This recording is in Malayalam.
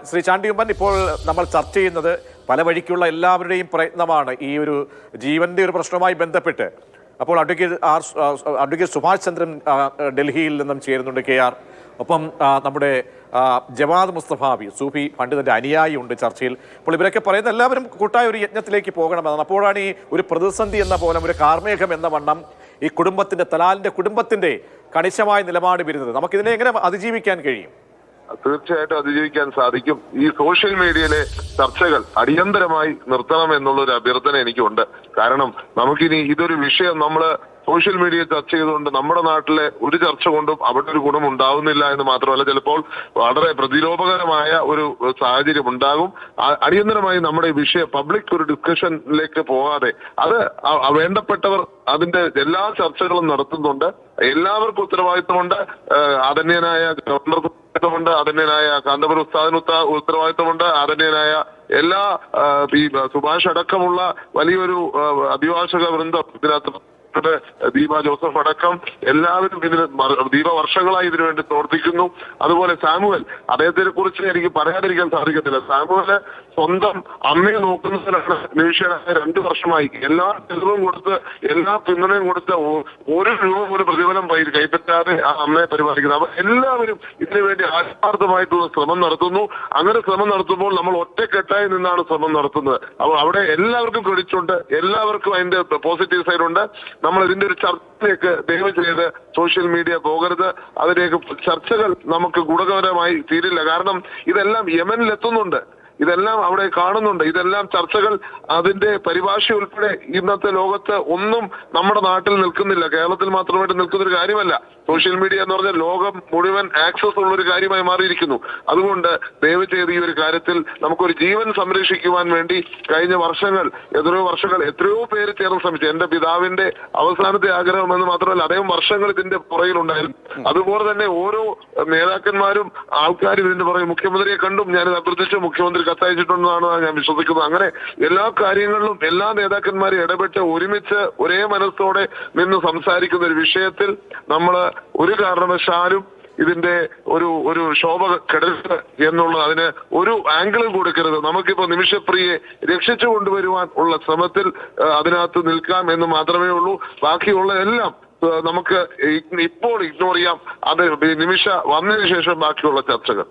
ശ്രീ ചാണ്ടിയുമ്മൻ, ഇപ്പോൾ നമ്മൾ ചർച്ച ചെയ്യുന്നത് പല വഴിക്കുള്ള എല്ലാവരുടെയും പ്രയത്നമാണ് ഈ ഒരു ജീവന്റെ ഒരു പ്രശ്നവുമായി ബന്ധപ്പെട്ട്. അപ്പോൾ അഡ്വക്കേറ്റ് സുഭാഷ് ചന്ദ്രൻ ഡൽഹിയിൽ നിന്നും ചേരുന്നുണ്ട്, KR. ഒപ്പം നമ്മുടെ ജവാദ് മുസ്തഫാബി സൂഫി പണ്ഡിതന്റെ അനുയായി ഉണ്ട് ചർച്ചയിൽ. അപ്പോൾ ഇവരൊക്കെ പറയുന്ന എല്ലാവരും കൂട്ടായ ഒരു യജ്ഞത്തിലേക്ക് പോകണമെന്നാണ്. അപ്പോഴാണ് ഈ ഒരു പ്രതിസന്ധി എന്ന പോലെ, ഒരു കാർമേഘം എന്ന വണ്ണം ഈ തലാലിന്റെ കുടുംബത്തിന്റെ കണിശമായ നിലപാട് വരുന്നത്. നമുക്കിതിനെ എങ്ങനെ അതിജീവിക്കാൻ കഴിയും? തീർച്ചയായിട്ടും അതിജീവിക്കാൻ സാധിക്കും. ഈ സോഷ്യൽ മീഡിയയിലെ ചർച്ചകൾ അടിയന്തരമായി നിർത്തണം എന്നുള്ളൊരു അഭ്യർത്ഥന എനിക്കുണ്ട്. കാരണം നമുക്കിനി ഇതൊരു വിഷയം നമ്മൾ സോഷ്യൽ മീഡിയ ചർച്ച ചെയ്തുകൊണ്ട് നമ്മുടെ നാട്ടിലെ ഒരു ചർച്ച കൊണ്ടും അവിടെ ഒരു ഗുണം ഉണ്ടാവുന്നില്ല എന്ന് മാത്രമല്ല, ചിലപ്പോൾ വളരെ പ്രതിലോഭകരമായ ഒരു സാഹചര്യം ഉണ്ടാകും. അടിയന്തരമായി നമ്മുടെ ഈ വിഷയം പബ്ലിക് ഒരു ഡിസ്കഷനിലേക്ക് പോകാതെ അത് വേണ്ടപ്പെട്ടവർ അതിന്റെ എല്ലാ ചർച്ചകളും നടത്തുന്നുണ്ട്. എല്ലാവർക്കും ഉത്തരവാദിത്വമുണ്ട്. ആദരണീയനായ ഗവർണർക്ക് ഉത്തരവാദിത്വമുണ്ട്, ആദരണീയനായ കാന്തപുരം ഉസ്താദിന് ഉത്തരവാദിത്വമുണ്ട്, ആദരണീയനായ എല്ലാ ഈ സുഭാഷ് അടക്കമുള്ള വലിയൊരു അഭിഭാഷക വൃന്ദം ഇതിനകത്ത്, ദീപ ജോസഫ് അടക്കം എല്ലാവരും ഇതിന് ദീപ വർഷങ്ങളായി ഇതിനു വേണ്ടി പ്രവർത്തിക്കുന്നു. അതുപോലെ സാമുവൽ, അദ്ദേഹത്തിനെ കുറിച്ച് എനിക്ക് പറയാതിരിക്കാൻ സാധിക്കത്തില്ല. സാമുവല് സ്വന്തം അമ്മയെ നോക്കുന്നതിനാണ് നിമിഷനായ 2 വർഷമായി എല്ലാ ചെലവും കൊടുത്ത് എല്ലാ പിന്തുണയും കൊടുത്ത് ഒരു രൂപ ഒരു പ്രതിഫലം കൈപ്പറ്റാതെ ആ അമ്മയെ പരിപാലിക്കുന്നത്. അപ്പൊ എല്ലാവരും ഇതിനു വേണ്ടി ആത്മാർത്ഥമായിട്ടുള്ള ശ്രമം നടത്തുന്നു. അങ്ങനെ ശ്രമം നടത്തുമ്പോൾ നമ്മൾ ഒറ്റക്കെട്ടായി നിന്നാണ് ശ്രമം നടത്തുന്നത്. അപ്പോൾ അവിടെ എല്ലാവർക്കും ക്രെഡിറ്റ് ഉണ്ട്, എല്ലാവർക്കും അതിന്റെ പോസിറ്റീവ് സൈഡ് ഉണ്ട്. നമ്മൾ ഇതിന്റെ ഒരു ചർച്ചയിലേക്ക് ദയവ് ചെയ്ത് സോഷ്യൽ മീഡിയ പോകരുത്. അതിലേക്ക് ചർച്ചകൾ നമുക്ക് ഗുണകരമായി തീരില്ല. കാരണം ഇതെല്ലാം യമനിലെത്തുന്നുണ്ട്, ഇതെല്ലാം അവിടെ കാണുന്നുണ്ട്. ഇതെല്ലാം ചർച്ചകൾ അതിന്റെ പരിഭാഷ ഉൾപ്പെടെ ഇന്നത്തെ ലോകത്ത് ഒന്നും നമ്മുടെ നാട്ടിൽ നിൽക്കുന്നില്ല. കേരളത്തിൽ മാത്രമായിട്ട് നിൽക്കുന്ന ഒരു കാര്യമല്ല. സോഷ്യൽ മീഡിയ എന്ന് പറഞ്ഞാൽ ലോകം മുഴുവൻ ആക്സസ് ഉള്ള ഒരു കാര്യമായി മാറിയിരിക്കുന്നു. അതുകൊണ്ട് ദയവ് ചെയ്ത് ഈ ഒരു കാര്യത്തിൽ നമുക്കൊരു ജീവൻ സംരക്ഷിക്കുവാൻ വേണ്ടി കഴിഞ്ഞ വർഷങ്ങൾ എത്രയോ പേര് ചേർന്ന് ശ്രമിച്ചു. എന്റെ പിതാവിന്റെ അവസാനത്തെ ആഗ്രഹം എന്ന് മാത്രമല്ല, അദ്ദേഹം വർഷങ്ങൾ ഇതിന്റെ പുറകിലുണ്ടായിരുന്നു. അതുപോലെ തന്നെ ഓരോ നേതാക്കന്മാരും ആൾക്കാരും ഇതിന്റെ പുറകെ, മുഖ്യമന്ത്രിയെ കണ്ടും ഞാൻ അഭ്യർത്ഥിച്ചു, മുഖ്യമന്ത്രി കത്തയച്ചിട്ടുണ്ടെന്നാണ് ഞാൻ വിശ്വസിക്കുന്നത്. അങ്ങനെ എല്ലാ കാര്യങ്ങളിലും എല്ലാ നേതാക്കന്മാരും ഇടപെട്ട് ഒരുമിച്ച് ഒരേ മനസ്സോടെ നിന്ന് സംസാരിക്കുന്ന ഒരു വിഷയത്തിൽ നമ്മൾ ഒരു കാരണവശാലും ഇതിന്റെ ഒരു ശോഭ കെടരുത് എന്നുള്ളത്, അതിന് ഒരു ആംഗിളും കൊടുക്കരുത്. നമുക്കിപ്പോ നിമിഷപ്രിയെ രക്ഷിച്ചു കൊണ്ടുവരുവാൻ ഉള്ള ശ്രമത്തിൽ അതിനകത്ത് നിൽക്കാം എന്ന് മാത്രമേ ഉള്ളൂ. ബാക്കിയുള്ള എല്ലാം നമുക്ക് ഇപ്പോൾ ഇഗ്നോർ ചെയ്യാം. അത് നിമിഷ വന്നതിന് ശേഷം ബാക്കിയുള്ള ചർച്ചകൾ.